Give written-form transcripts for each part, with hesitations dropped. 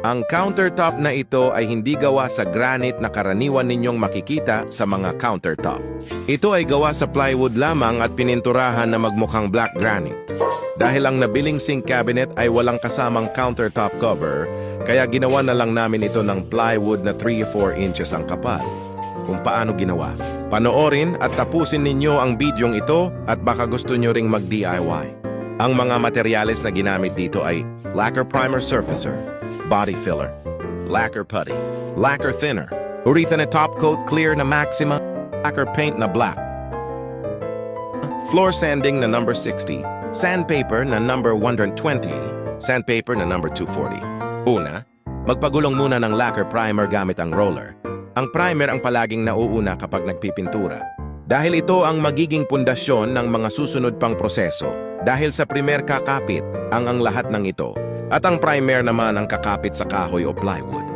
Ang countertop na ito ay hindi gawa sa granite na karaniwan ninyong makikita sa mga countertop. Ito ay gawa sa plywood lamang at pininturahan na magmukhang black granite. Dahil ang nabiling sink cabinet ay walang kasamang countertop cover, kaya ginawa na lang namin ito ng plywood na 3-4 inches ang kapal. Kung paano ginawa, panoorin at tapusin ninyo ang bidyong ito at baka gusto nyo ring mag-DIY. Ang mga materyales na ginamit dito ay lacquer primer surfacer, body filler, lacquer putty, lacquer thinner, urethane top coat clear na maxima, lacquer paint na black, floor sanding na number 60, sandpaper na number 120, sandpaper na number 240. Una, magpagulong muna ng lacquer primer gamit ang roller. Ang primer ang palaging nauuna kapag nagpipintura. Dahil ito ang magiging pundasyon ng mga susunod pang proseso. Dahil sa primer kakapit ang lahat ng ito. At ang primer naman ang kakapit sa kahoy o plywood.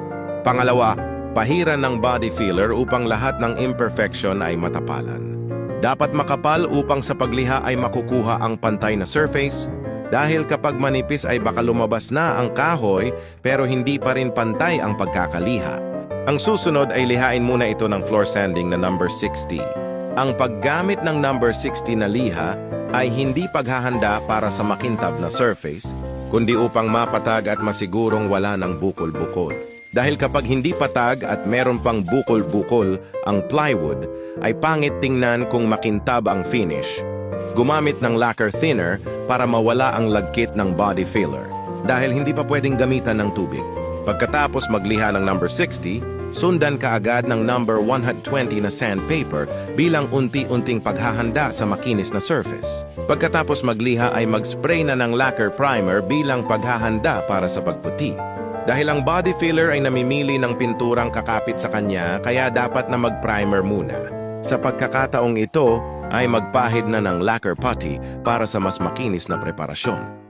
Pangalawa, pahiran ng body filler upang lahat ng imperfection ay matapalan. Dapat makapal upang sa pagliha ay makukuha ang pantay na surface. Dahil kapag manipis ay baka lumabas na ang kahoy pero hindi pa rin pantay ang pagkakaliha. Ang susunod ay lihain muna ito ng floor sanding na number 60. Ang paggamit ng number 60 na liha ay hindi paghahanda para sa makintab na surface, kundi upang mapatag at masigurong wala ng bukol-bukol. Dahil kapag hindi patag at meron pang bukol-bukol ang plywood, ay pangit tingnan kung makintab ang finish. Gumamit ng lacquer thinner para mawala ang lagkit ng body filler, dahil hindi pa pwedeng gamitan ng tubig. Pagkatapos magliha ng number 60, sundan kaagad ng number 120 na sandpaper bilang unti-unting paghahanda sa makinis na surface. Pagkatapos magliha ay mag-spray na ng lacquer primer bilang paghahanda para sa pagputi. Dahil ang body filler ay namimili ng pinturang kakapit sa kanya, kaya dapat na mag-primer muna. Sa pagkakataong ito ay magpahid na ng lacquer putty para sa mas makinis na preparasyon.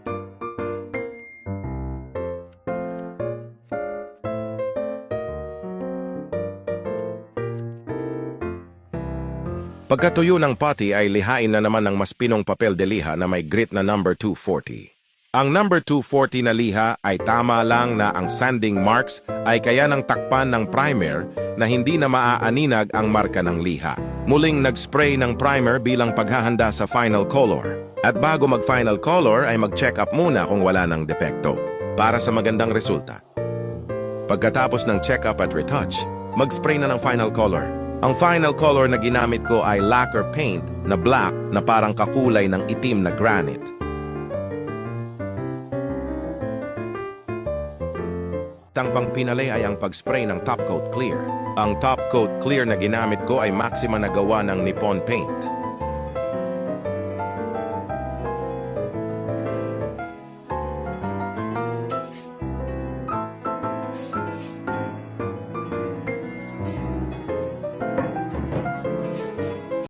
Pagkatuyo ng putty ay lihain na naman ng mas pinong papel de liha na may grit na number 240. Ang number 240 na liha ay tama lang na ang sanding marks ay kaya ng takpan ng primer na hindi na maaaninag ang marka ng liha. Muling nag-spray ng primer bilang paghahanda sa final color. At bago mag-final color ay mag-check up muna kung wala ng depekto para sa magandang resulta. Pagkatapos ng check up at retouch, mag-spray na ng final color. Ang final color na ginamit ko ay lacquer paint na black na parang kakulay ng itim na granite. Tangpang pinalay ay ang pag-spray ng top coat clear. Ang top coat clear na ginamit ko ay maxima na gawa ng Nippon paint.